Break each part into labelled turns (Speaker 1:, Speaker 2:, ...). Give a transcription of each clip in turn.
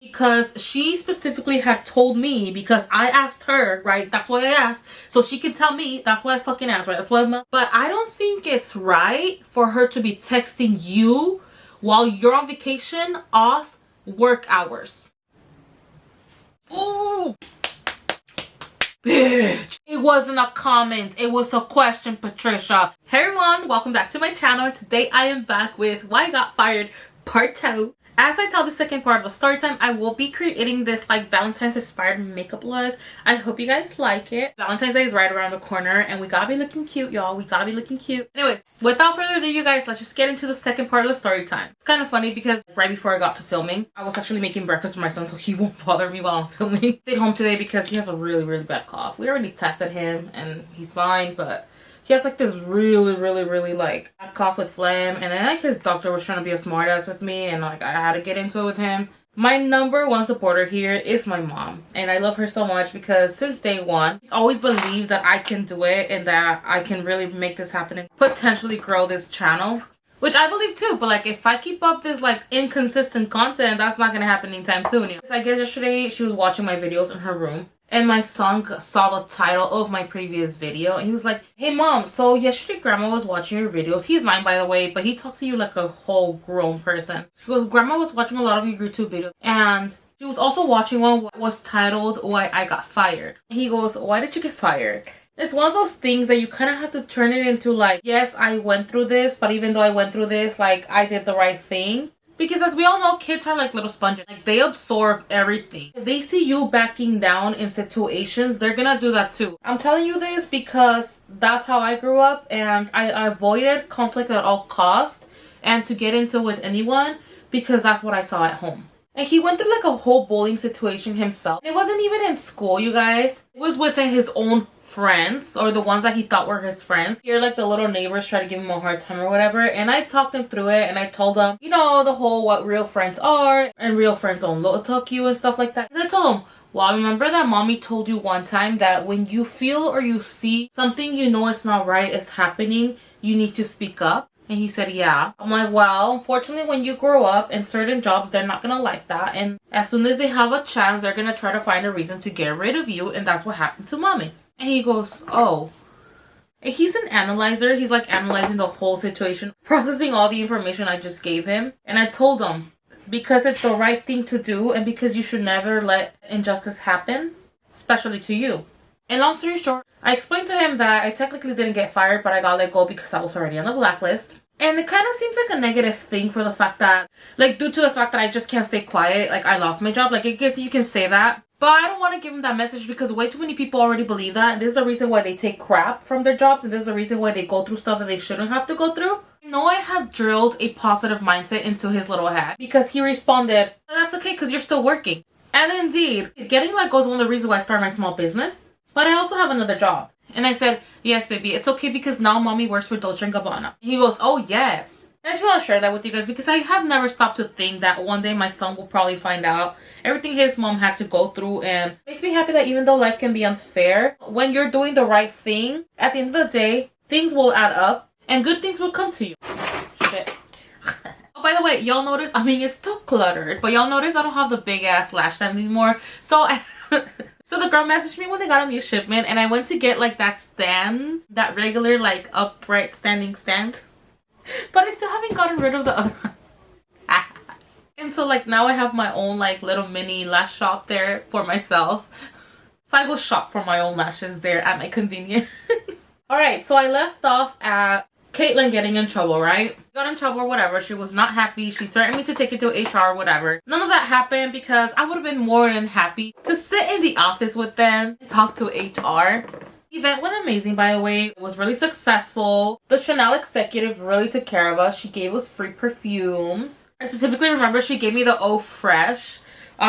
Speaker 1: because she specifically had told me, because I asked her, right? That's why I asked, so she could tell me. That's why I fucking asked, right? That's why but I don't think it's right for her to be texting you while you're on vacation off work hours. Ooh, bitch. It wasn't a comment, it was a question, Patricia. Hey everyone, welcome back to my channel. Today I am back with Why I Got Fired Part 2. As I tell the second part of the story time, I will be creating this like Valentine's inspired makeup look. I hope you guys like it. Valentine's Day is right around the corner and we gotta be looking cute, y'all. We gotta be looking cute. Anyways, without further ado, you guys, let's just get into the second part of the story time. It's kind of funny because right before I got to filming, I was actually making breakfast for my son so he won't bother me while I'm filming. Stayed home today because he has a really bad cough. We already tested him and he's fine, but he has like this really like bad cough with phlegm, and then like his doctor was trying to be a smartass with me and like I had to get into it with him. My number one supporter here is my mom, and I love her so much because since day one she's always believed that I can do it and that I can really make this happen and potentially grow this channel, which I believe too. But like if I keep up this like inconsistent content, that's not gonna happen anytime soon. I guess yesterday she was watching my videos in her room and my son saw the title of my previous video and he was like, hey mom, so yesterday grandma was watching your videos. He's 9 by the way, but he talks to you like a whole grown person. She goes, grandma was watching a lot of your YouTube videos and she was also watching one that was titled Why I Got Fired. And he goes, why did you get fired? It's one of those things that you kind of have to turn it into like, yes, I went through this, but even though I went through this, like I did the right thing. Because as we all know, kids are like little sponges. Like they absorb everything. If they see you backing down in situations, they're gonna do that too. I'm telling you this because that's how I grew up and I avoided conflict at all costs and to get into with anyone because that's what I saw at home. And he went through like a whole bullying situation himself. It wasn't even in school, you guys. It was within his own friends, or the ones that he thought were his friends. Here like the little neighbors try to give him a hard time or whatever, and I talked him through it and I told them, you know, the whole what real friends are and real friends don't look talk you and stuff like that. And I told him, well, I remember that mommy told you one time that when you feel or you see something you know it's not right is happening, you need to speak up. And he said, yeah. I'm like, well, unfortunately, when you grow up in certain jobs, they're not gonna like that. And as soon as they have a chance, they're gonna try to find a reason to get rid of you. And that's what happened to mommy. And he goes, oh. And he's an analyzer. He's like analyzing the whole situation, processing all the information I just gave him. And I told him, because it's the right thing to do and because you should never let injustice happen, especially to you. And long story short, I explained to him that I technically didn't get fired, but I got let go because I was already on the blacklist. And it kind of seems like a negative thing for the fact that, like, due to the fact that I just can't stay quiet, like, I lost my job. Like, I guess you can say that. But I don't want to give him that message because way too many people already believe that. And this is the reason why they take crap from their jobs. And this is the reason why they go through stuff that they shouldn't have to go through. I know I have drilled a positive mindset into his little head because he responded, that's okay because you're still working. And indeed, getting let go is one of the reasons why I started my small business. But I also have another job. And I said, yes, baby, it's okay because now mommy works for dolce&gabbana. He goes, oh, yes. And I just want to share that with you guys because I have never stopped to think that one day my son will probably find out everything his mom had to go through. And it makes me happy that even though life can be unfair, when you're doing the right thing, at the end of the day, things will add up and good things will come to you. Shit. Oh, by the way, y'all notice, I mean, it's still cluttered, but y'all notice I don't have the big ass lash stand anymore. So So the girl messaged me when they got a new shipment and I went to get like that stand, that regular like upright standing stand. But I still haven't gotten rid of the other one. And so like now I have my own like little mini lash shop there for myself. So I go shop for my own lashes there at my convenience. Alright, so I left off at Caitlin getting in trouble, right? Got in trouble or whatever. She was not happy. She threatened me to take it to HR or whatever. None of that happened because I would have been more than happy to sit in the office with them and talk to HR. The event went amazing, by the way. It was really successful. The Chanel executive really took care of us. She gave us free perfumes. I specifically remember she gave me the Eau Fresh.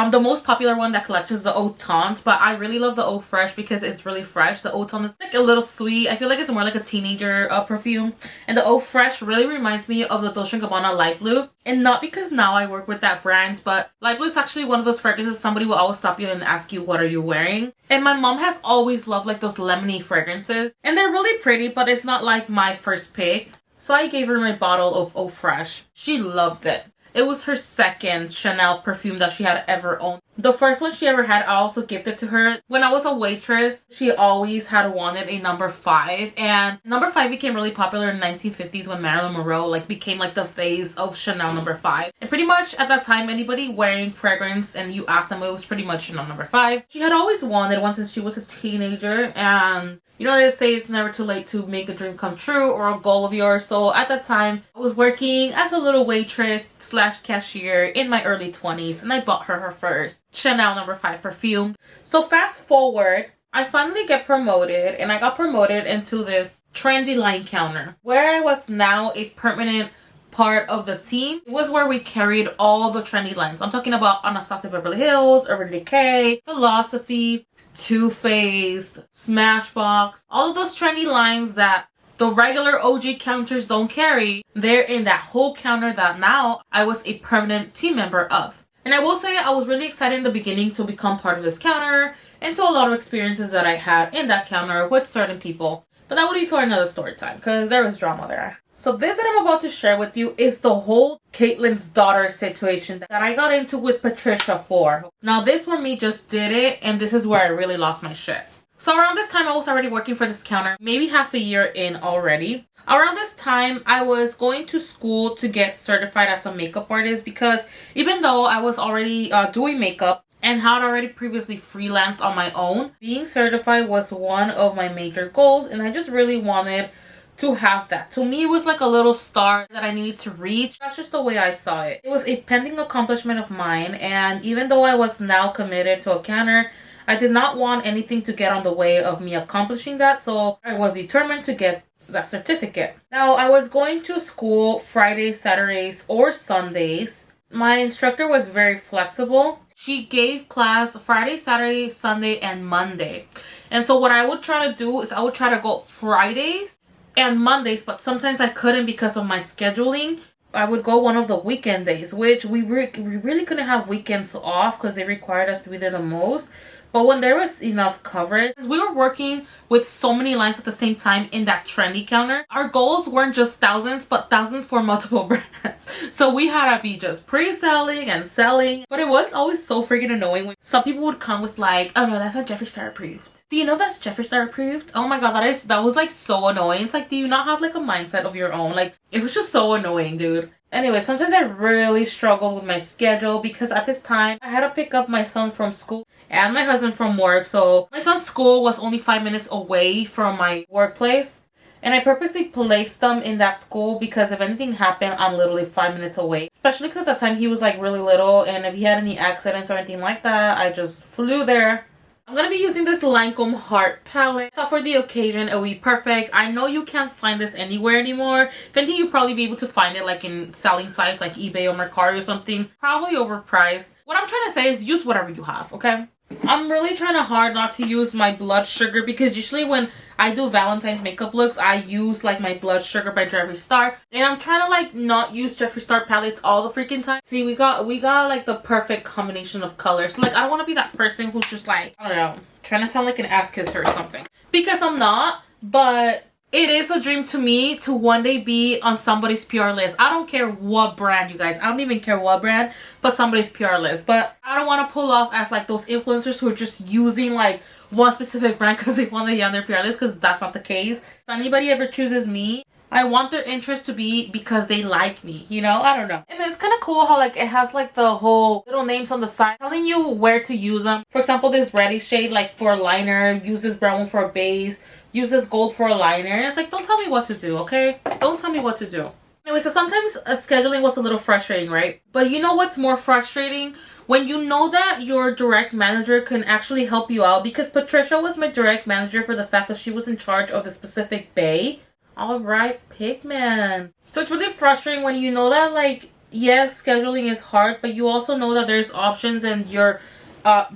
Speaker 1: The most popular one that collects is the Eau Tante, but I really love the Eau Fresh because it's really fresh. The Eau Tante is like a little sweet. I feel like it's more like a teenager perfume. And the Eau Fresh really reminds me of the Dolce & Gabbana Light Blue. And not because now I work with that brand, but Light Blue is actually one of those fragrances somebody will always stop you and ask you, what are you wearing? And my mom has always loved like those lemony fragrances. And they're really pretty, but it's not like my first pick. So I gave her my bottle of Eau Fresh. She loved it. It was her second Chanel perfume that she had ever owned. The first one she ever had, I also gifted to her. When I was a waitress, she always had wanted a number 5. And number 5 became really popular in the 1950s when Marilyn Monroe like became like the face of Chanel number 5. And pretty much at that time, anybody wearing fragrance and you asked them, it was pretty much Chanel number 5. She had always wanted one since she was a teenager, and you know, they say it's never too late to make a dream come true or a goal of yours. So at that time, I was working as a little waitress / cashier in my early 20s, and I bought her first Chanel number 5 perfume. So fast forward, I finally get promoted, and I got promoted into this trendy line counter where I was now a permanent part of the team. It was where we carried all the trendy lines. I'm talking about Anastasia Beverly Hills, Urban Decay, Philosophy, Too Faced, Smashbox, all of those trendy lines that the regular OG counters don't carry. They're in that whole counter that now I was a permanent team member of. And I will say I was really excited in the beginning to become part of this counter and to a lot of experiences that I had in that counter with certain people. But that would be for another story time because there was drama there. So this that I'm about to share with you is the whole Caitlin's daughter situation that I got into with Patricia for. Now this one me just did it, and this is where I really lost my shit. So around this time I was already working for this counter, maybe half a year in already. Around this time I was going to school to get certified as a makeup artist, because even though I was already doing makeup and had already previously freelanced on my own, being certified was one of my major goals, and I just really wanted to have that. To me, it was like a little star that I needed to reach. That's just the way I saw it. It was a pending accomplishment of mine, and even though I was now committed to a counter, I did not want anything to get on the way of me accomplishing that, so I was determined to get that certificate. Now, I was going to school Fridays, Saturdays, or Sundays. My instructor was very flexible. She gave class Friday, Saturday, Sunday, and Monday. And so what I would try to do is I would try to go Fridays and Mondays, but sometimes I couldn't because of my scheduling. I would go one of the weekend days, which we really couldn't have weekends off because they required us to be there the most. But when there was enough coverage, we were working with so many lines at the same time in that trendy counter. Our goals weren't just thousands, but thousands for multiple brands. So we had to be just pre-selling and selling. But it was always so freaking annoying when some people would come with like, oh no, that's not Jeffree Star approved. Do you know that's Jeffree Star approved? Oh my god, that was like so annoying. It's like, do you not have like a mindset of your own? Like, it was just so annoying, dude. Anyway, sometimes I really struggled with my schedule because at this time I had to pick up my son from school and my husband from work. So my son's school was only 5 minutes away from my workplace, and I purposely placed them in that school because if anything happened, I'm literally 5 minutes away. Especially because at that time he was like really little, and if he had any accidents or anything like that, I just flew there. I'm going to be using this Lancome Heart palette. I thought for the occasion it would be perfect. I know you can't find this anywhere anymore. If anything, you'll probably be able to find it like in selling sites like eBay or Mercari or something. Probably overpriced. What I'm trying to say is use whatever you have, okay? I'm really trying hard not to use my Blood Sugar because usually when I do Valentine's makeup looks, I use like my Blood Sugar by Jeffree Star. And I'm trying to like not use Jeffree Star palettes all the freaking time. See, we got like the perfect combination of colors. Like, I don't want to be that person who's just like, I don't know, trying to sound like an ass kisser or something. Because I'm not, but it is a dream to me to one day be on somebody's PR list. I don't care what brand, you guys. I don't even care what brand, but somebody's PR list. But I don't want to pull off as like those influencers who are just using like one specific brand because they want to be on their PR list, because that's not the case. If anybody ever chooses me, I want their interest to be because they like me, you know? I don't know. And it's kind of cool how like it has like the whole little names on the side telling you where to use them. For example, this reddy shade like for a liner, use this brown one for a base, use this gold for a liner. And it's like, don't tell me what to do, okay? Don't tell me what to do. Anyway, so sometimes scheduling was a little frustrating, right? But you know what's more frustrating? When you know that your direct manager can actually help you out, because Patricia was my direct manager for the fact that she was in charge of the specific bay. All right, Pigman. So it's really frustrating when you know that, like, yes, scheduling is hard, but you also know that there's options and your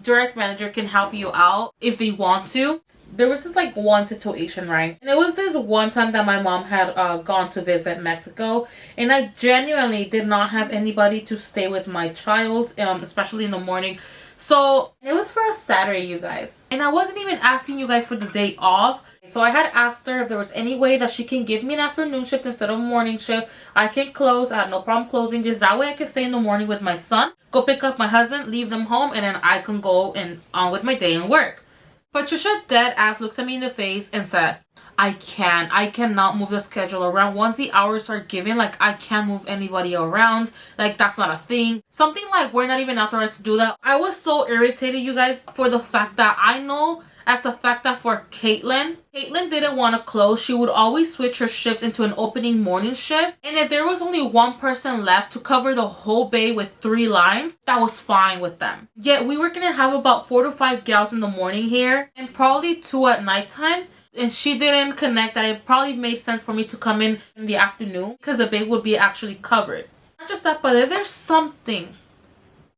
Speaker 1: direct manager can help you out if they want to. there was this like one situation, right? And it was this one time that my mom had gone to visit Mexico, and I genuinely did not have anybody to stay with my child, especially in the morning. So it was for a Saturday, you guys, and I wasn't even asking you guys for the day off. So I had asked her if there was any way that she can give me an afternoon shift instead of a morning shift. I can close. I had no problem closing this. That way I can stay in the morning with my son, go pick up my husband, leave them home, and then I can go and on with my day and work. Patricia dead ass looks at me in the face and says, I cannot move the schedule around. Once the hours are given, like, I can't move anybody around. Like, that's not a thing. Something like, we're not even authorized to do that. I was so irritated, you guys, for the fact that I know as the fact that for Caitlin didn't want to close. She would always switch her shifts into an opening morning shift. And if there was only one person left to cover the whole bay with 3 lines, that was fine with them. Yet we were going to have about 4 to 5 gals in the morning here and probably 2 at nighttime. And she didn't connect that it probably made sense for me to come in the afternoon because the bay would be actually covered. Not just that, but if there's something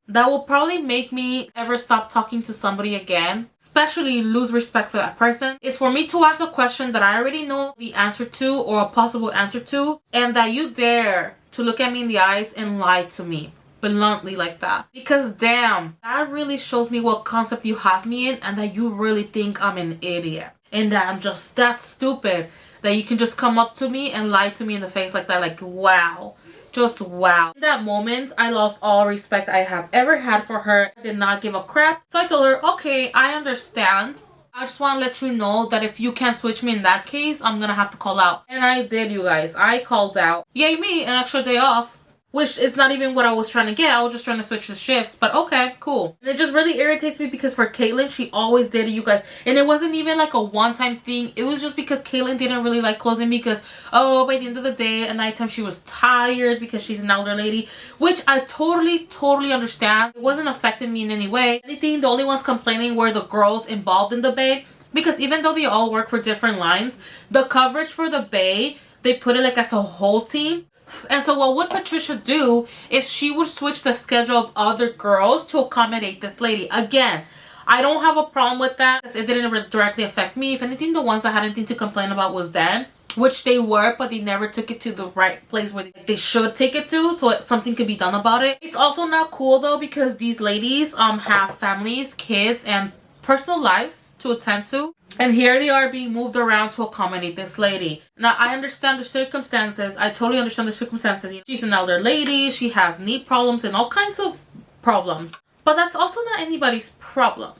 Speaker 1: that will probably make me ever stop talking to somebody again, especially lose respect for that person, is for me to ask a question that I already know the answer to or a possible answer to, and that you dare to look at me in the eyes and lie to me bluntly like that. Because damn, that really shows me what concept you have me in, and that you really think I'm an idiot and that I'm just that stupid that you can just come up to me and lie to me in the face like that. Like, wow. Just wow. In that moment, I lost all respect I have ever had for her. I did not give a crap. So I told her, okay, I understand. I just want to let you know that if you can't switch me in that case, I'm gonna have to call out. And I did, you guys. I called out. Yay me, an extra day off. Which is not even what I was trying to get. I was just trying to switch the shifts. But okay, cool. And it just really irritates me because for Caitlin, she always did it, you guys. And it wasn't even like a one-time thing. It was just because Caitlin didn't really like closing because, oh, by the end of the day, at nighttime, she was tired because she's an elder lady. Which I totally understand. It wasn't affecting me in any way. Anything, the only ones complaining were the girls involved in the bay. Because even though they all work for different lines, the coverage for the bay, they put it like as a whole team. And so what would Patricia do is she would switch the schedule of other girls to accommodate this lady. Again, I don't have a problem with that because it didn't directly affect me. If anything, the ones that had anything to complain about was them, which they were, but they never took it to the right place where they should take it to, so something could be done about it. It's also not cool though because these ladies have families, kids, and personal lives to attend to. And here they are being moved around to accommodate this lady. Now, I understand the circumstances. I totally understand the circumstances. You know, she's an elder lady. She has knee problems and all kinds of problems. But that's also not anybody's problem,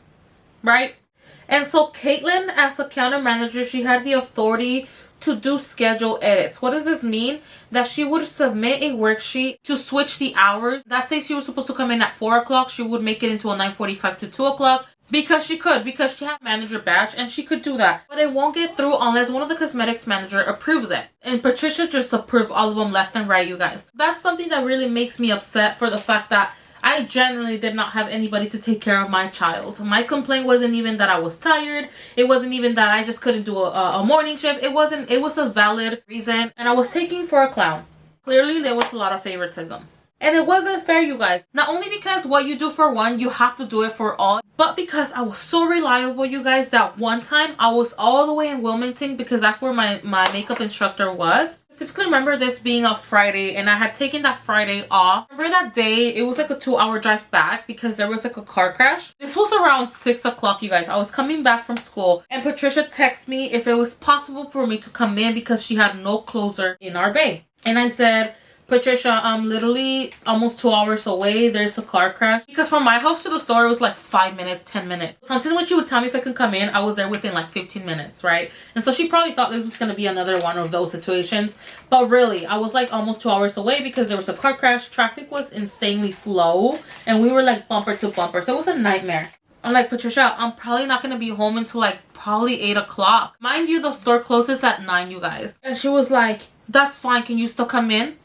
Speaker 1: right? And so Caitlin, as a counter manager, she had the authority to do schedule edits. What does this mean? That she would submit a worksheet to switch the hours. That say she was supposed to come in at 4 o'clock. She would make it into a 9:45 to 2 o'clock. Because she could, because she had manager badge and she could do that. But it won't get through unless one of the cosmetics manager approves it. And Patricia just approved all of them left and right, you guys. That's something that really makes me upset for the fact that I genuinely did not have anybody to take care of my child. My complaint wasn't even that I was tired. It wasn't even that I just couldn't do a morning shift. It was a valid reason. And I was taken for a clown. Clearly, there was a lot of favoritism. And it wasn't fair, you guys. Not only because what you do for one, you have to do it for all, but because I was so reliable, you guys, that one time I was all the way in Wilmington because that's where my makeup instructor was. Specifically remember this being a Friday and I had taken that Friday off. Remember that day, it was like a 2-hour drive back because there was like a car crash. This was around 6 o'clock, you guys. I was coming back from school and Patricia texted me if it was possible for me to come in because she had no closer in our bay. And I said, Patricia, I'm literally almost 2 hours away. There's a car crash. Because from my house to the store, it was like 5 minutes, 10 minutes. Sometimes when she would tell me if I could come in, I was there within like 15 minutes, right? And so she probably thought this was going to be another one of those situations. But really, I was like almost 2 hours away because there was a car crash. Traffic was insanely slow. And we were like bumper to bumper. So it was a nightmare. I'm like, Patricia, I'm probably not going to be home until like probably 8 o'clock. Mind you, the store closes at 9, you guys. And she was like, that's fine. Can you still come in?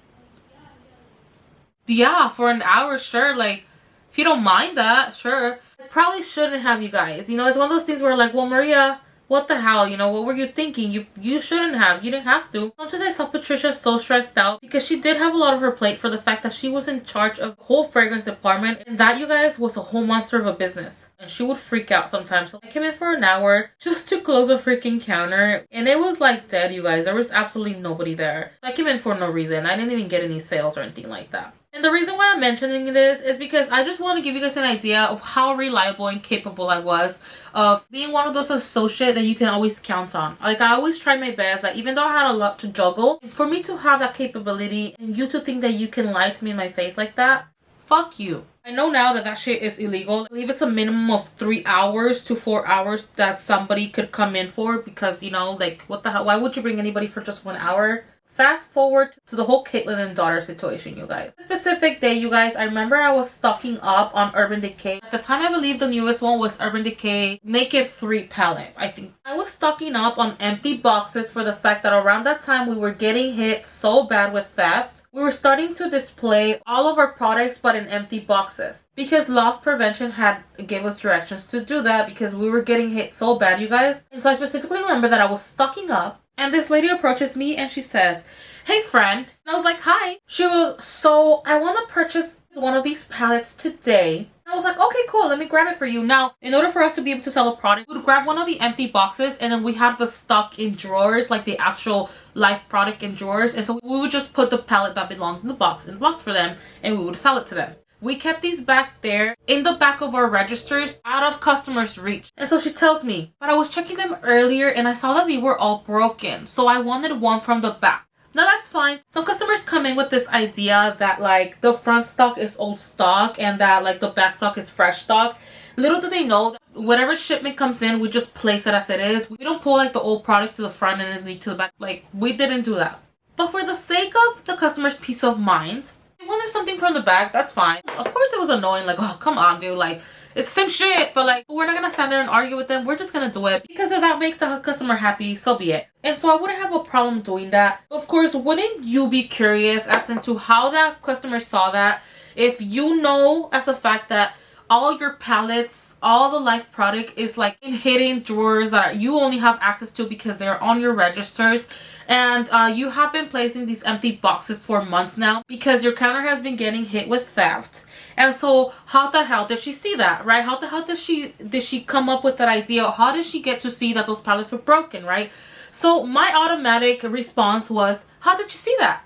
Speaker 1: Yeah, for an hour, sure. Like, if you don't mind that, sure. I probably shouldn't have, you guys. You know, it's one of those things where like, well, Maria, what the hell, you know, what were you thinking? You shouldn't have. You didn't have to. Sometimes I saw Patricia so stressed out because she did have a lot of her plate for the fact that she was in charge of the whole fragrance department, and that, you guys, was a whole monster of a business. And she would freak out sometimes. So I came in for an hour just to close a freaking counter, and it was like dead, you guys. There was absolutely nobody there. I came in for no reason. I didn't even get any sales or anything like that. And the reason why I'm mentioning this is because I just want to give you guys an idea of how reliable and capable I was of being one of those associates that you can always count on. Like, I always tried my best, like, even though I had a lot to juggle, for me to have that capability and you to think that you can lie to me in my face like that, fuck you. I know now that that shit is illegal. I believe it's a minimum of 3 hours to 4 hours that somebody could come in for, because, you know, like, what the hell? Why would you bring anybody for just 1 hour? Fast forward to the whole Caitlyn and daughter situation, you guys. This specific day, you guys, I remember I was stocking up on Urban Decay. At the time, I believe the newest one was Urban Decay Naked 3 palette, I think. I was stocking up on empty boxes for the fact that around that time we were getting hit so bad with theft. We were starting to display all of our products but in empty boxes, because loss prevention had gave us directions to do that because we were getting hit so bad, you guys. And so I specifically remember that I was stocking up, and this lady approaches me and she says, "Hey friend." And I was like, "Hi." She goes, "So I want to purchase one of these palettes today." I was like, "Okay, cool, let me grab it for you." Now, in order for us to be able to sell a product, we would grab one of the empty boxes, and then we had the stock in drawers, like the actual live product in drawers. And so we would just put the palette that belonged in the box for them, and we would sell it to them. We kept these back there in the back of our registers, out of customers' reach. And so she tells me, "But I was checking them earlier and I saw that they were all broken, so I wanted one from the back." Now that's fine. Some customers come in with this idea that like the front stock is old stock and that like the back stock is fresh stock. Little do they know that whatever shipment comes in, we just place it as it is. We don't pull like the old product to the front and then lead to the back. Like, we didn't do that. But for the sake of the customer's peace of mind, when there's something from the back, that's fine. Of course it was annoying, like, oh come on dude, like, it's the same shit, but like, we're not gonna stand there and argue with them. We're just gonna do it because if that makes the customer happy, so be it. And so I wouldn't have a problem doing that. Of course, wouldn't you be curious as into how that customer saw that? If you know as a fact that all your palettes, all the live product is like in hidden drawers that you only have access to because they're on your registers, and you have been placing these empty boxes for months now because your counter has been getting hit with theft. And so how the hell did she see that, right? How the hell did she come up with that idea? How did she get to see that those palettes were broken, right? So my automatic response was, how did you see that?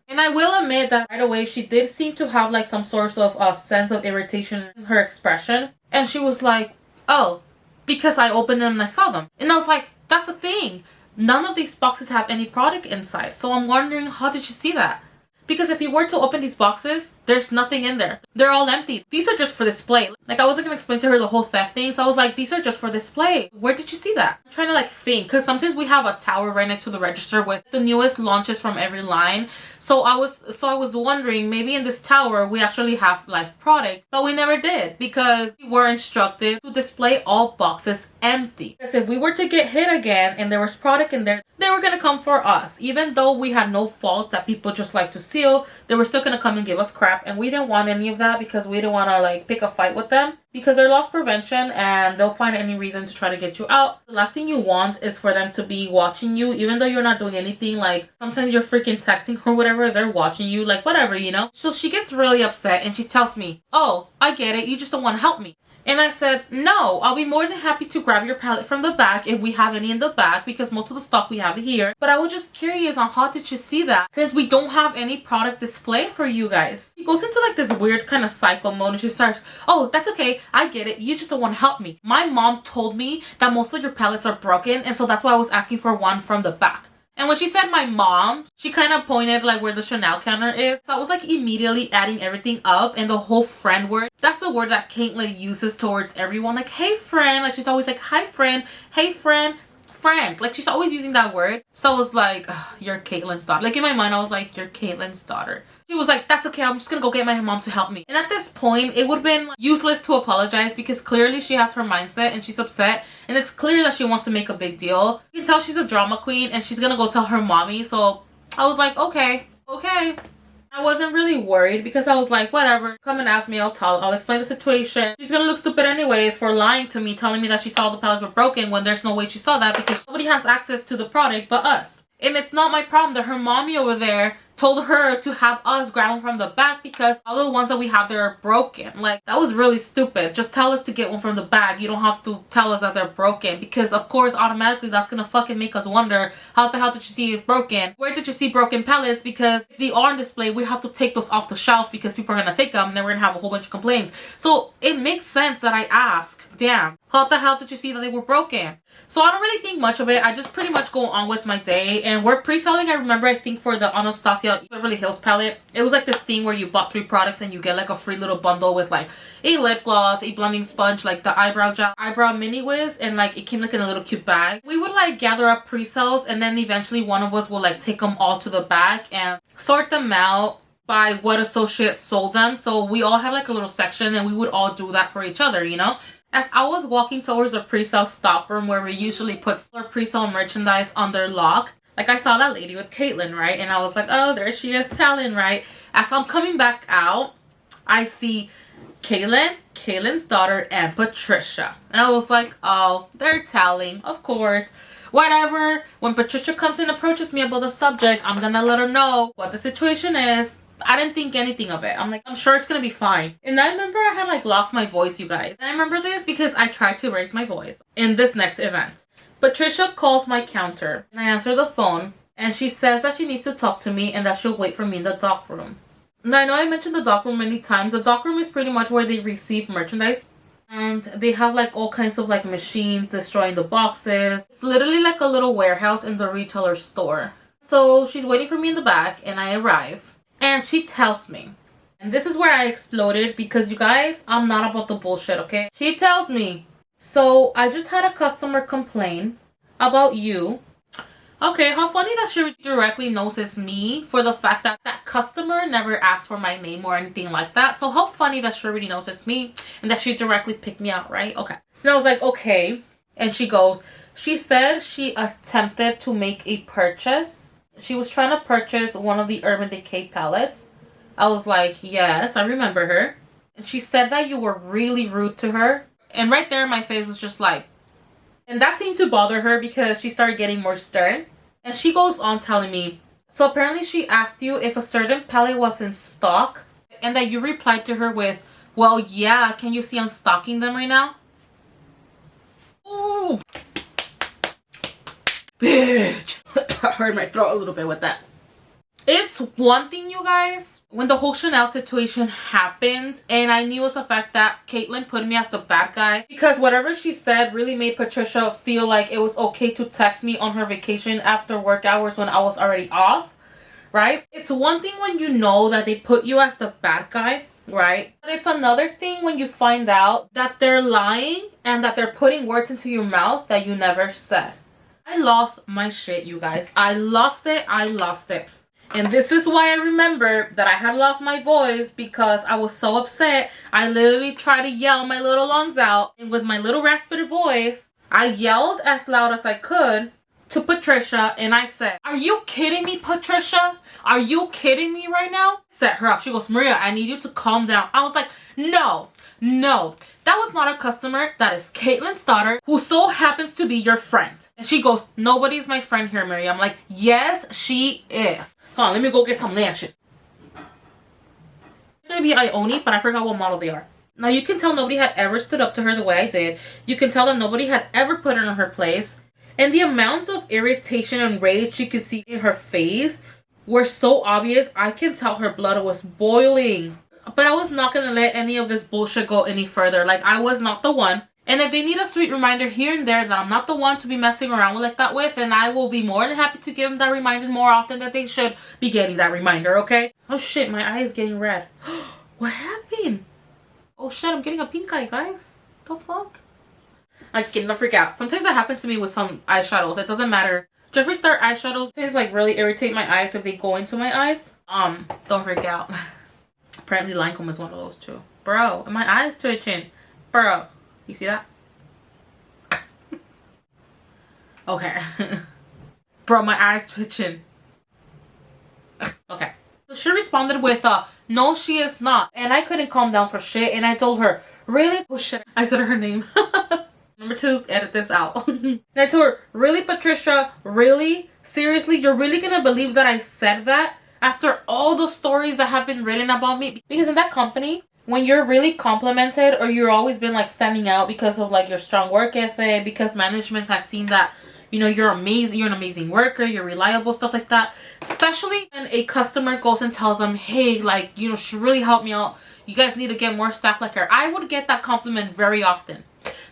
Speaker 1: And I will admit that right away she did seem to have like some sort of sense of irritation in her expression. And she was like, "Oh, because I opened them and I saw them." And I was like, that's the thing. None of these boxes have any product inside. So I'm wondering, how did you see that? Because if you were to open these boxes, there's nothing in there. They're all empty. These are just for display. Like, I wasn't gonna explain to her the whole theft thing, so I was like, these are just for display. Where did you see that? I'm trying to like think, because sometimes we have a tower right next to the register with the newest launches from every line. So I was wondering, maybe in this tower we actually have live products, but we never did because we were instructed to display all boxes empty. Because if we were to get hit again and there was product in there, they were gonna come for us. Even though we had no fault that people just like to steal, they were still gonna come and give us crap, and we didn't want any of that because we didn't want to like pick a fight with them, because they're loss prevention and they'll find any reason to try to get you out. The last thing you want is for them to be watching you, even though you're not doing anything. Like, sometimes you're freaking texting or whatever, they're watching you, like whatever, you know. So she gets really upset and she tells me, "Oh, I get it, you just don't want to help me." And I said, "No, I'll be more than happy to grab your palette from the back if we have any in the back, because most of the stock we have here. But I was just curious on how did you see that, since we don't have any product display for you guys." She goes into like this weird kind of cycle mode and she starts, "Oh, that's okay, I get it, you just don't want to help me. My mom told me that most of your palettes are broken, and so that's why I was asking for one from the back." And when she said my mom, she kind of pointed like where the Chanel counter is. So I was like immediately adding everything up, and the whole friend word, that's the word that Caitlyn uses towards everyone. Like, "Hey friend," like she's always like, "Hi friend, hey friend, friend." Like, she's always using that word. So I was like, "You're Caitlyn's daughter." Like, in my mind I was like, "You're Caitlyn's daughter." She was like, "That's okay, I'm just gonna go get my mom to help me." And at this point it would have been useless to apologize because clearly she has her mindset and she's upset, and it's clear that she wants to make a big deal. You can tell she's a drama queen and she's gonna go tell her mommy. So I was like, okay. I wasn't really worried because I was like, whatever, come and ask me, I'll explain the situation. She's gonna look stupid anyways for lying to me, telling me that she saw the pellets were broken when there's no way she saw that because nobody has access to the product but us. And it's not my problem that her mommy over there told her to have us grab them from the back because all the ones that we have there are broken. Like, that was really stupid. Just tell us to get one from the back. You don't have to tell us that they're broken because, of course, automatically that's gonna fucking make us wonder, how the hell did you see it's broken? Where did you see broken pellets? Because if they are on display, we have to take those off the shelf because people are gonna take them and then we're gonna have a whole bunch of complaints. So it makes sense that I ask, damn, how the hell did you see that they were broken? So I don't really think much of it. I just pretty much go on with my day. And we're pre-selling, I remember, I think for the Anastasia Beverly Hills palette. It was like this thing where you bought 3 products and you get like a free little bundle with like a lip gloss, a blending sponge, like the eyebrow gel, eyebrow mini whiz, and like it came like in a little cute bag. We would like gather up pre-sales and then eventually one of us will like take them all to the back and sort them out by what associate sold them. So we all had like a little section and we would all do that for each other, you know? As I was walking towards the pre-sale stock room where we usually put our pre-sale merchandise under lock, like I saw that lady with Caitlin, right? And I was like, oh, there she is telling, right? As I'm coming back out, I see Caitlin, Caitlin's daughter, and Patricia. And I was like, oh, they're telling, of course. Whatever. When Patricia comes and approaches me about the subject, I'm gonna let her know what the situation is. I didn't think anything of it. I'm like, I'm sure it's gonna be fine. And I remember I had like lost my voice, you guys. And I remember this because I tried to raise my voice in this next event. Patricia calls my counter and I answer the phone and she says that she needs to talk to me and that she'll wait for me in the dock room. Now I know I mentioned the dock room many times. The dock room is pretty much where they receive merchandise. And they have like all kinds of like machines destroying the boxes. It's literally like a little warehouse in the retailer store. So she's waiting for me in the back and I arrive. And she tells me, and this is where I exploded because you guys, I'm not about the bullshit, okay? She tells me, so I just had a customer complain about you. Okay, how funny that she directly knows it's me for the fact that that customer never asked for my name or anything like that. So how funny that she already knows it's me and that she directly picked me out, right? Okay. And I was like, okay. And she goes, she said she attempted to make a purchase. She was trying to purchase one of the Urban Decay palettes. I was like, yes, I remember her. And she said that you were really rude to her. And right there, my face was just like... And that seemed to bother her because she started getting more stern. And she goes on telling me, so apparently she asked you if a certain palette was in stock. And that you replied to her with, well, yeah, can you see I'm stocking them right now? Ooh! Bitch! I hurt my throat a little bit with that. It's one thing, you guys, when the whole Chanel situation happened and I knew it was the fact that Caitlin put me as the bad guy because whatever she said really made Patricia feel like it was okay to text me on her vacation after work hours when I was already off, right? It's one thing when you know that they put you as the bad guy, right? But it's another thing when you find out that they're lying and that they're putting words into your mouth that you never said. I lost my shit, you guys. I lost it. And this is why I remember that I had lost my voice because I was so upset. I literally tried to yell my little lungs out. And with my little raspy voice, I yelled as loud as I could to Patricia. And I said, are you kidding me, Patricia? Are you kidding me right now? Set her off. She goes, Maria, I need you to calm down. I was like, no. That was not a customer. That is Caitlin's daughter who so happens to be your friend. And she goes, nobody's my friend here, Maria. I'm like, yes, she is. Hold on, let me go get some lashes. It's gonna be Ione, but I forgot what model they are. Now you can tell nobody had ever stood up to her the way I did. You can tell that nobody had ever put her in her place. And the amount of irritation and rage you could see in her face were so obvious. I can tell her blood was boiling. But I was not going to let any of this bullshit go any further. Like, I was not the one. And if they need a sweet reminder here and there that I'm not the one to be messing around with like that with, and I will be more than happy to give them that reminder more often that they should be getting that reminder, okay? Oh shit, my eye is getting red. What happened? Oh shit, I'm getting a pink eye, guys. The fuck? I'm just kidding, don't freak out. Sometimes that happens to me with some eyeshadows. It doesn't matter. Jeffree Star eyeshadows things like really irritate my eyes if they go into my eyes. Don't freak out. Apparently Lancome is one of those too. Bro, my eyes twitching. Bro, you see that? Okay. Bro, my eyes twitching. Okay. She responded with no, she is not. And I couldn't calm down for shit. And I told her, really? Oh shit, I said her name. Number 2, edit this out. And I told her, really, Patricia? Really? Seriously? You're really gonna believe that I said that after all the stories that have been written about me? Because in that company, when you're really complimented or you're always been like standing out because of like your strong work ethic, because management has seen that, you know, you're amazing, you're an amazing worker, you're reliable, stuff like that. Especially when a customer goes and tells them, hey, like, you know, she really helped me out, you guys need to get more staff like her. I would get that compliment very often.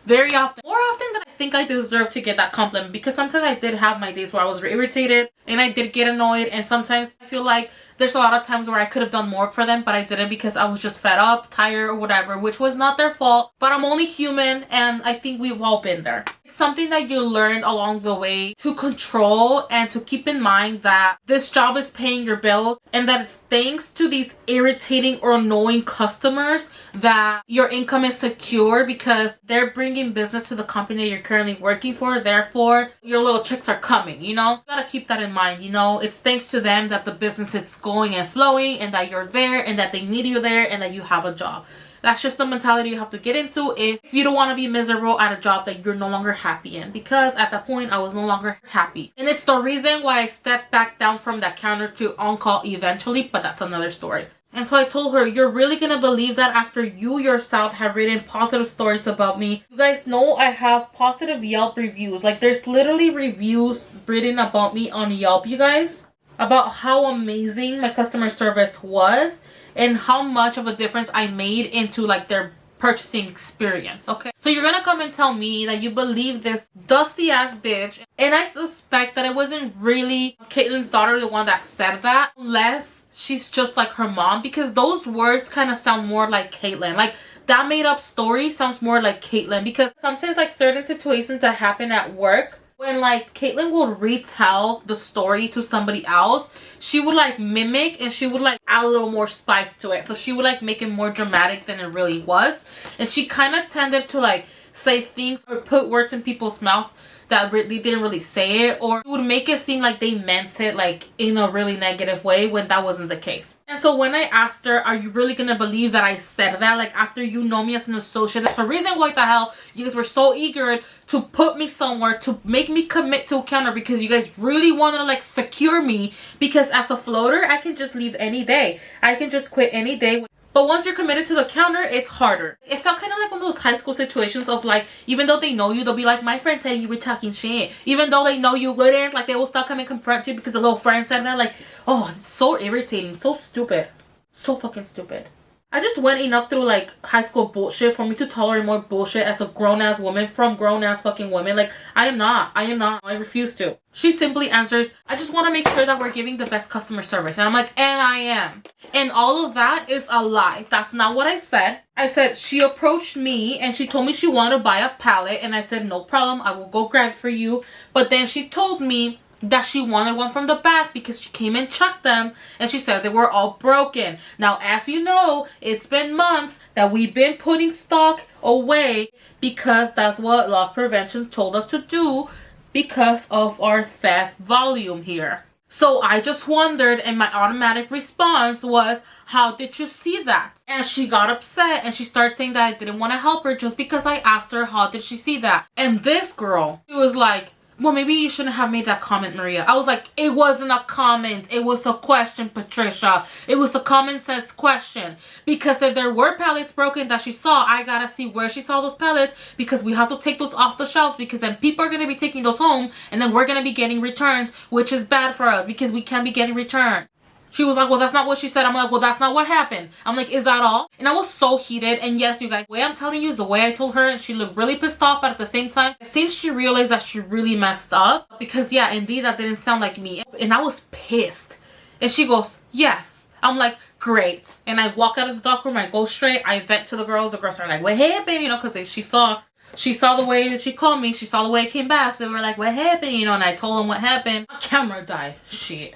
Speaker 1: Very often. More often than I think I deserve to get that compliment, because sometimes I did have my days where I was irritated and I did get annoyed, and sometimes I feel like there's a lot of times where I could have done more for them, but I didn't because I was just fed up, tired, or whatever, which was not their fault. But I'm only human, and I think we've all been there. It's something that you learn along the way to control and to keep in mind that this job is paying your bills, and that it's thanks to these irritating or annoying customers that your income is secure, because they're bringing business to the company you're currently working for. Therefore, your little checks are coming, you know? You gotta keep that in mind, you know? It's thanks to them that the business is going and flowing, and that you're there, and that they need you there, and that you have a job. That's just the mentality you have to get into if you don't want to be miserable at a job that you're no longer happy in. Because at that point, I was no longer happy. And it's the reason why I stepped back down from that counter to on-call eventually, but that's another story. And so I told her, you're really gonna believe that after you yourself have written positive stories about me. You guys know I have positive Yelp reviews. Like, there's literally reviews written about me on Yelp, you guys, about how amazing my customer service was and how much of a difference I made into like their purchasing experience. Okay, so you're gonna come and tell me that you believe this dusty ass bitch, and I suspect that it wasn't really Caitlin's daughter the one that said that, unless she's just like her mom, because those words kind of sound more like Caitlin. Like, that made up story sounds more like Caitlin, because sometimes like certain situations that happen at work, when like Caitlin would retell the story to somebody else, she would like mimic, and she would like add a little more spice to it. So she would like make it more dramatic than it really was. And she kind of tended to like say things or put words in people's mouth that they didn't really say it, or would make it seem like they meant it like in a really negative way when that wasn't the case. And so when I asked her, are you really gonna believe that I said that, like, after you know me as an associate? That's the reason why the hell you guys were so eager to put me somewhere, to make me commit to a counter, because you guys really want to like secure me, because as a floater I can just leave any day, I can just quit any day. But once you're committed to the counter, it's harder. It felt kind of like one of those high school situations of like, even though they know you, they'll be like, my friend said you were talking shit. Even though they know you wouldn't, like, they will still come and confront you because the little friend said that. Like, oh, it's so irritating, so stupid, so fucking stupid. I just went enough through like high school bullshit for me to tolerate more bullshit as a grown-ass woman from grown-ass fucking women. Like, I am not, I refuse to. She simply answers, I just want to make sure that we're giving the best customer service. And I'm like, and I am. And all of that is a lie. That's not what I said. I said she approached me and she told me she wanted to buy a palette, and I said, no problem, I will go grab for you. But then she told me that she wanted one from the back because she came and checked them and she said they were all broken. Now, as you know, it's been months that we've been putting stock away because that's what loss prevention told us to do because of our theft volume here. So I just wondered, and my automatic response was, how did you see that? And she got upset and she started saying that I didn't want to help her just because I asked her how did she see that. And this girl, she was like, well, maybe you shouldn't have made that comment, Maria. I was like, it wasn't a comment. It was a question, Patricia. It was a common sense question. Because if there were pallets broken that she saw, I gotta see where she saw those pallets, because we have to take those off the shelves, because then people are gonna be taking those home and then we're gonna be getting returns, which is bad for us because we can't be getting returns. She was like, well, that's not what she said. I'm like, well, that's not what happened. I'm like, is that all? And I was so heated. And yes, you guys, the way I'm telling you is the way I told her. And she looked really pissed off. But at the same time, it seems she realized that she really messed up. Because yeah, indeed, that didn't sound like me. And I was pissed. And she goes, yes. I'm like, great. And I walk out of the dock room. I go straight. I vent to the girls. The girls are like, what happened? You know, because she saw the way that she called me. She saw the way it came back. So they were like, what happened? You know, and I told them what happened. My camera died. Shit.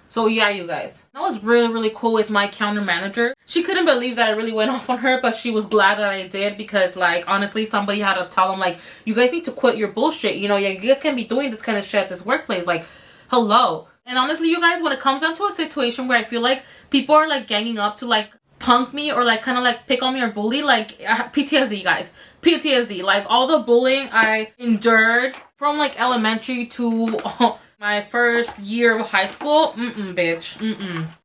Speaker 1: So yeah, you guys, I was really cool with my counter manager. She couldn't believe that I really went off on her, but she was glad that I did, because like, honestly, somebody had to tell them like, you guys need to quit your bullshit. You know, yeah, you guys can't be doing this kind of shit at this workplace. Like, hello. And honestly, you guys, when it comes down to a situation where I feel like people are like ganging up to like punk me or like kind of like pick on me or bully, like PTSD, guys. PTSD. Like all the bullying I endured from like elementary to my first year of high school, bitch.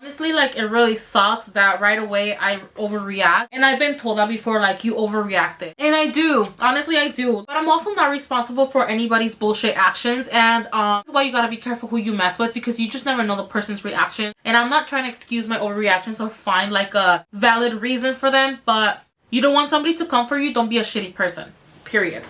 Speaker 1: Honestly, like it really sucks that right away I overreact. And I've been told that before, like you overreacted. And I do. Honestly, I do. But I'm also not responsible for anybody's bullshit actions. And that's why you gotta be careful who you mess with, because you just never know the person's reaction. And I'm not trying to excuse my overreactions or find like a valid reason for them. But you don't want somebody to come for you, don't be a shitty person. Period.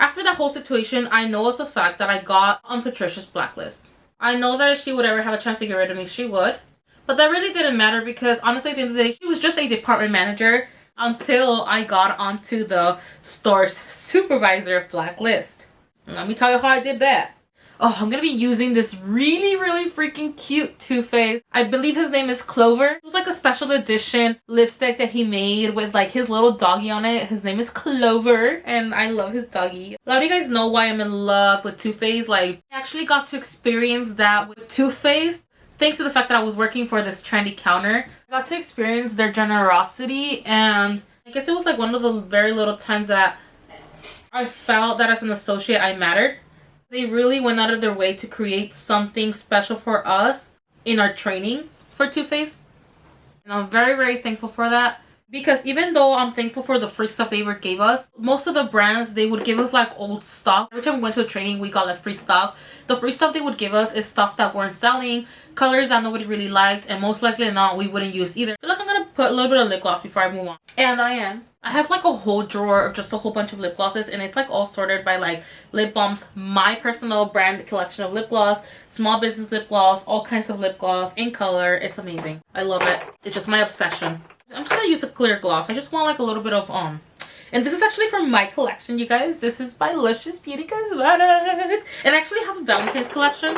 Speaker 1: After that whole situation, I know it's a fact that I got on Patricia's blacklist. I know that if she would ever have a chance to get rid of me, she would. But that really didn't matter because honestly, at the end of the day, she was just a department manager until I got onto the store's supervisor blacklist. And let me tell you how I did that. Oh, I'm gonna be using this really freaking cute Too Faced. I believe his name is Clover. It was like a special edition lipstick that he made with like his little doggy on it. His name is Clover and I love his doggy. A lot of you guys know why I'm in love with Too Faced. Like, I actually got to experience that with Too Faced thanks to the fact that I was working for this trendy counter. I got to experience their generosity, and I guess it was like one of the very little times that I felt that as an associate I mattered. They really went out of their way to create something special for us in our training for Too Faced. And I'm very thankful for that. Because even though I'm thankful for the free stuff they gave us, most of the brands, they would give us like old stuff. Every time we went to a training, we got like free stuff. The free stuff they would give us is stuff that weren't selling, colors that nobody really liked, and most likely not, we wouldn't use either. I feel like I'm gonna put a little bit of lip gloss before I move on. And I have like a whole drawer of just a whole bunch of lip glosses, and it's like all sorted by like lip balms, my personal brand collection of lip gloss, small business lip gloss, all kinds of lip gloss in color. It's amazing. I love it. It's just my obsession. I'm just gonna use a clear gloss. I just want like a little bit of and this is actually from my collection, you guys. This is by Luscious Beauty Cosmetics, and I actually have a Valentine's collection.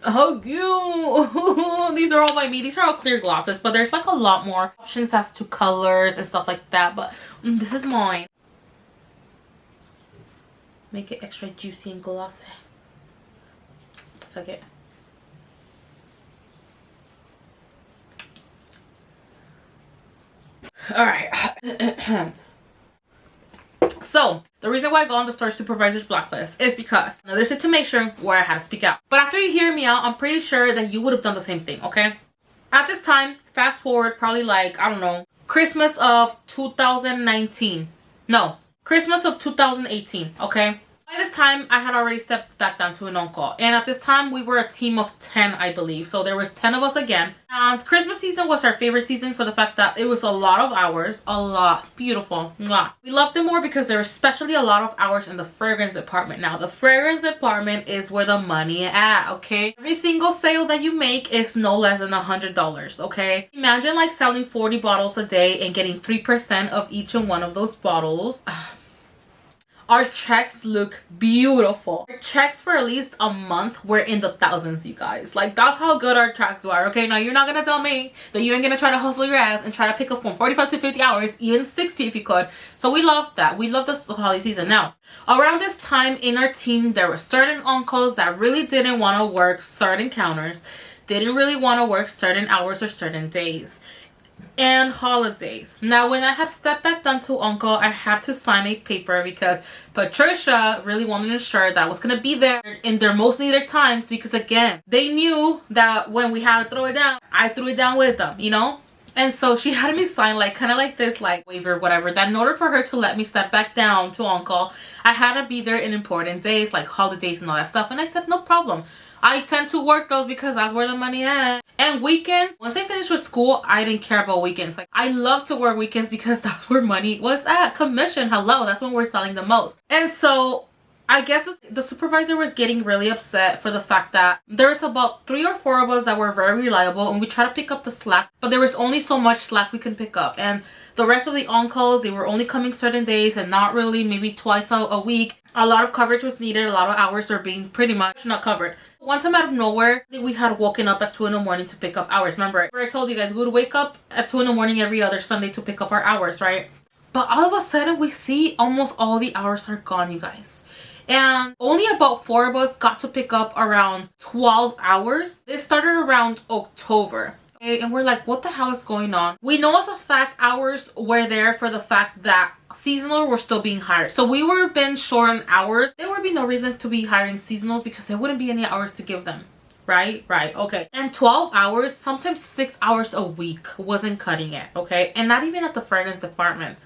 Speaker 1: Oh, you. These are all by me. These are all clear glosses, but there's like a lot more options as to colors and stuff like that. But this is mine. Make it extra juicy and glossy. Fuck it. All right. So the reason why I got on the store supervisor's blacklist is because now there's a situation where I had to speak out. But after you hear me out, I'm pretty sure that you would have done the same thing, okay? At this time, fast forward probably like, I don't know, Christmas of 2019. No, Christmas of 2018, okay? By this time, I had already stepped back down to an on-call. And at this time, we were a team of 10, I believe. So there was 10 of us again. And Christmas season was our favorite season for the fact that it was a lot of hours. A lot. Beautiful. Mwah. We loved it more because there was especially a lot of hours in the fragrance department. Now, the fragrance department is where the money is at, okay? Every single sale that you make is no less than $100, okay? Imagine like selling 40 bottles a day and getting 3% of each and one of those bottles. Our checks look beautiful. Our checks for at least a month were in the thousands, you guys. Like, that's how good our checks were, okay? Now, you're not gonna tell me that you ain't gonna try to hustle your ass and try to pick up from 45 to 50 hours, even 60 if you could. So we loved that. We loved this holiday season. Now, around this time in our team, there were certain uncles that really didn't want to work certain counters. They didn't really want to work certain hours or certain days. And holidays. Now, when I had stepped back down to uncle, I had to sign a paper because Patricia really wanted to ensure that I was going to be there in their most needed times, because again, they knew that when we had to throw it down, I threw it down with them, you know? And so she had me sign like kind of like this like waiver, whatever, that in order for her to let me step back down to uncle, I had to be there in important days like holidays and all that stuff. And I said, no problem. I tend to work those because that's where the money is. And weekends, once I finished with school, I didn't care about weekends. Like, I love to work weekends because that's where money was at. Commission, hello, that's when we're selling the most. And so I guess the supervisor was getting really upset for the fact that there was about 3 or 4 of us that were very reliable, and we tried to pick up the slack, but there was only so much slack we could pick up. And the rest of the on-calls, they were only coming certain days and not really, maybe twice a week. A lot of coverage was needed. A lot of hours were being pretty much not covered. One time out of nowhere, we had woken up at 2 in the morning to pick up hours. Remember, I told you guys we would wake up at 2 in the morning every other Sunday to pick up our hours, right? But all of a sudden we see almost all the hours are gone, you guys. And only about 4 of us got to pick up around 12 hours. This started around October. Okay, and we're like, what the hell is going on? We know as a fact hours were there for the fact that seasonal were still being hired. So we were been short on hours. There would be no reason to be hiring seasonals because there wouldn't be any hours to give them. Right, okay. And 12 hours, sometimes 6 hours a week wasn't cutting it, okay? And not even at the fragrance department.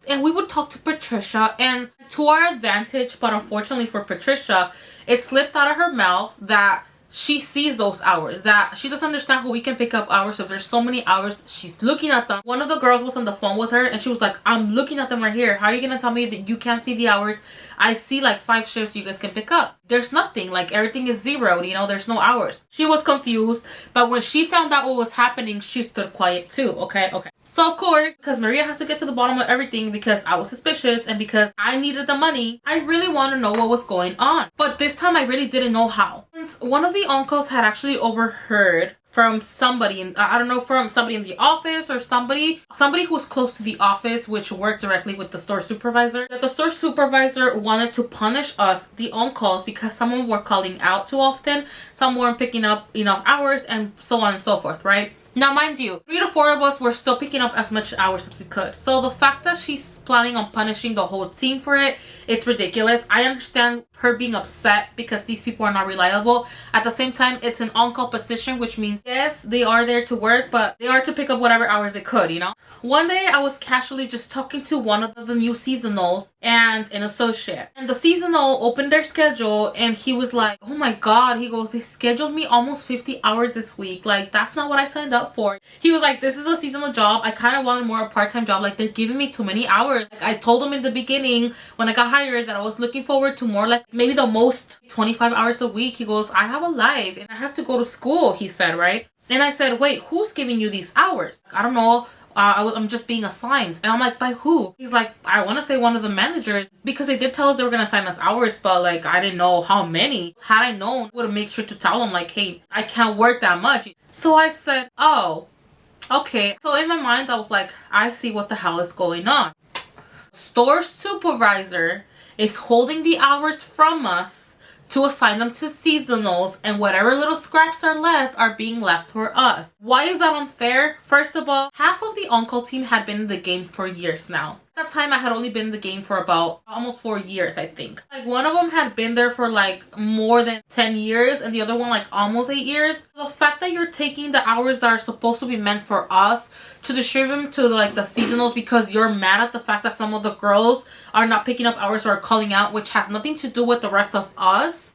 Speaker 1: And we would talk to Patricia, and to our advantage, but unfortunately for Patricia, it slipped out of her mouth that she sees those hours, that she doesn't understand how we can pick up hours. So if there's so many hours, she's looking at them. One of the girls was on the phone with her and she was like, I'm looking at them right here. How are you gonna tell me that you can't see the hours? I see like 5 shifts you guys can pick up. There's nothing, like everything is zeroed, you know, there's no hours. She was confused, but when she found out what was happening, she stood quiet too. Okay. So of course, because Maria has to get to the bottom of everything, because I was suspicious and because I needed the money, I really want to know what was going on. But this time I really didn't know how. And one of the uncles had actually overheard from somebody in, I don't know, from somebody in the office or somebody who was close to the office, which worked directly with the store supervisor, that the store supervisor wanted to punish us, the uncles, because some were calling out too often, some weren't picking up enough hours, and so on and so forth, right? Now, mind you, 3 to 4 of us were still picking up as much hours as we could. So the fact that she's planning on punishing the whole team for it, it's ridiculous. I understand her being upset because these people are not reliable. At the same time, it's an on-call position, which means, yes, they are there to work, but they are to pick up whatever hours they could, you know? One day, I was casually just talking to one of the new seasonals and an associate. And the seasonal opened their schedule and he was like, oh my God, he goes, they scheduled me almost 50 hours this week. Like, that's not what I signed up for. He was like, this is a seasonal job. I kind of wanted more a part-time job. Like, they're giving me too many hours. Like, I told them in the beginning when I got hired that I was looking forward to more, like maybe the most 25 hours a week. He goes, I have a life and I have to go to school, he said, right? And I said, wait, who's giving you these hours? I don't know. I'm just being assigned. And I'm like, by who? He's like, I want to say one of the managers, because they did tell us they were going to assign us hours, but like, I didn't know how many. Had I known, I would have made sure to tell them like, hey, I can't work that much. So I said, oh, okay. So in my mind, I was like, I see what the hell is going on. Store supervisor is holding the hours from us to assign them to seasonals, and whatever little scraps are left are being left for us. Why is that unfair? First of all, half of the on-call team had been in the game for years now. At that time, I had only been in the game for about almost 4 years, I think. Like, one of them had been there for like more than 10 years and the other one like almost 8 years. The fact that you're taking the hours that are supposed to be meant for us to distribute them to like the seasonals because you're mad at the fact that some of the girls are not picking up hours or are calling out, which has nothing to do with the rest of us,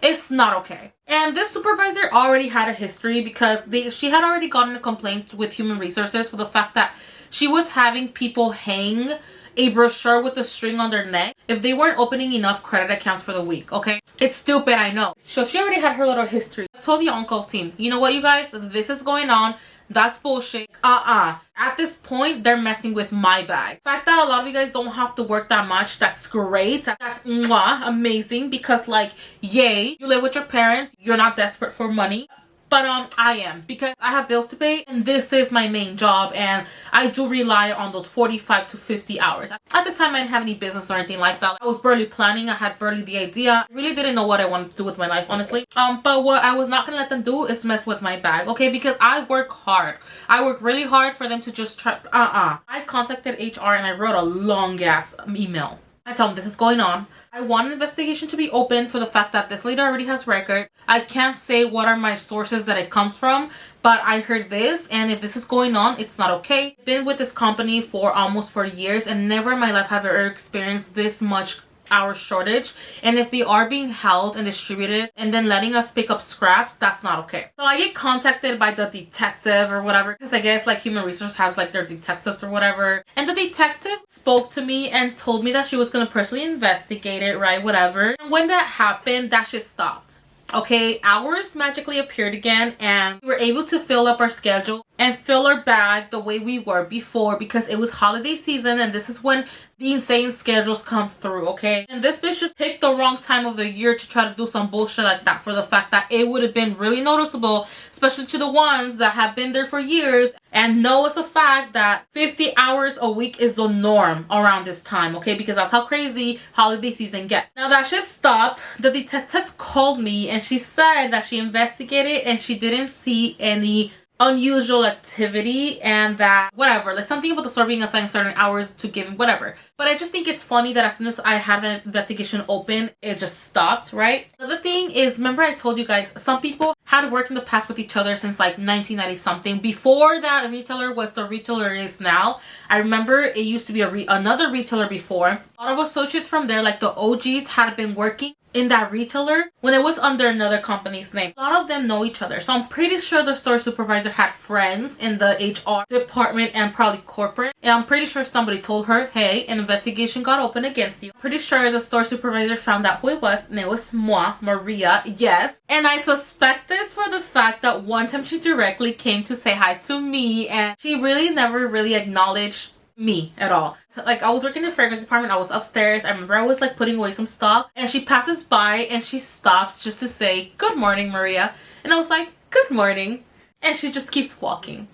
Speaker 1: it's not okay. And this supervisor already had a history because she had already gotten a complaint with human resources for the fact that she was having people hang a brochure with a string on their neck if they weren't opening enough credit accounts for the week, okay? It's stupid, I know. So she already had her little history. I told the on-call team, you know what, you guys? This is going on. That's bullshit. At this point, they're messing with my bag. The fact that a lot of you guys don't have to work that much, that's great. That's amazing, because like, yay, you live with your parents. You're not desperate for money. But I am, because I have bills to pay and this is my main job, and I do rely on those 45 to 50 hours. At this time, I didn't have any business or anything like that. I was barely planning. I had barely the idea. I really didn't know what I wanted to do with my life, honestly. But what I was not gonna let them do is mess with my bag, okay? Because I work hard. I work really hard for them to just try. I contacted HR and I wrote a long ass email. I told them this is going on. I want an investigation to be open for the fact that this lady already has record. I can't say what are my sources that it comes from, but I heard this, and if this is going on, it's not okay. I've been with this company for almost 4 years and never in my life have I ever experienced this much hour shortage. And if they are being held and distributed and then letting us pick up scraps, that's not okay. So I get contacted by the detective or whatever, because I guess like human resource has like their detectives or whatever, and the detective spoke to me and told me that she was gonna personally investigate it, right? Whatever. And when that happened, that shit stopped. Okay, hours magically appeared again and we were able to fill up our schedule. and fill our bag the way we were before, because it was holiday season and this is when the insane schedules come through, okay? And this bitch just picked the wrong time of the year to try to do some bullshit like that, for the fact that it would have been really noticeable, especially to the ones that have been there for years and know it's a fact that 50 hours a week is the norm around this time, okay? Because that's how crazy holiday season gets. Now that shit stopped, the detective called me and she said that she investigated and she didn't see any unusual activity, and that whatever, like something about the store being assigned certain hours to give, whatever. But I just think it's funny that as soon as I had the investigation open, it just stopped, right? Another thing is, remember I told you guys some people had worked in the past with each other since like 1990 something. Before that retailer was the retailer it is now. I remember it used to be another retailer before. A lot of associates from there, like the OGs, had been working in that retailer when it was under another company's name. A lot of them know each other, so I'm pretty sure the store supervisor had friends in the HR department and probably corporate, and I'm pretty sure somebody told her, hey, an investigation got open against you. I'm pretty sure the store supervisor found out who it was, and it was moi, Maria, yes. And I suspect this for the fact that one time she directly came to say hi to me, and she really never really acknowledged me at all. So, like, I was working in the fragrance department, I was upstairs, I remember I was like putting away some stuff, and she passes by and she stops just to say, good morning, Maria. And I was like, good morning, and she just keeps walking.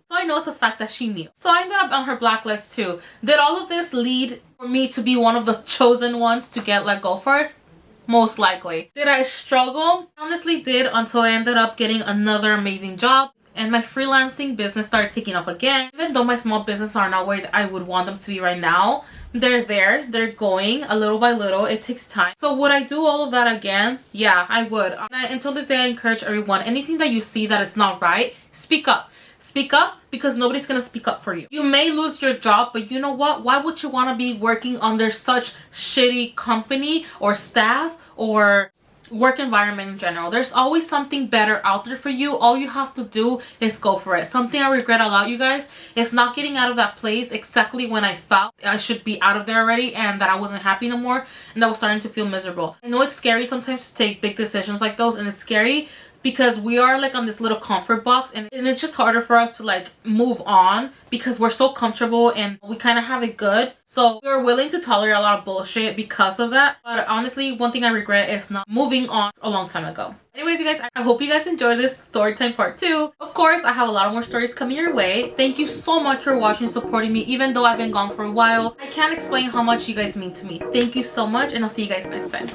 Speaker 1: So I know it's a fact that she knew. So I ended up on her blacklist too. Did all of this lead for me to be one of the chosen ones to get let go first? Most likely. Did I struggle? I honestly did, until I ended up getting another amazing job and my freelancing business started taking off again. Even though my small business are not where I would want them to be right now, they're there, they're going a little by little. It takes time. So would I do all of that again? Yeah, I would. Until this day, I encourage everyone, anything that you see that it's not right, speak up. Speak up, because nobody's gonna speak up for you. You may lose your job, but you know what? Why would you want to be working under such shitty company or staff or work environment in general? There's always something better out there for you. All you have to do is go for it. Something I regret a lot, you guys, is not getting out of that place exactly when I felt I should be out of there already, and that I wasn't happy no more, and that I was starting to feel miserable. I know it's scary sometimes to take big decisions like those, and it's scary because we are like on this little comfort box, and it's just harder for us to like move on because we're so comfortable and we kind of have it good. So we're willing to tolerate a lot of bullshit because of that. But honestly, one thing I regret is not moving on a long time ago. Anyways, you guys, I hope you guys enjoyed this story time part 2. Of course, I have a lot more stories coming your way. Thank you so much for watching, supporting me, even though I've been gone for a while. I can't explain how much you guys mean to me. Thank you so much, and I'll see you guys next time.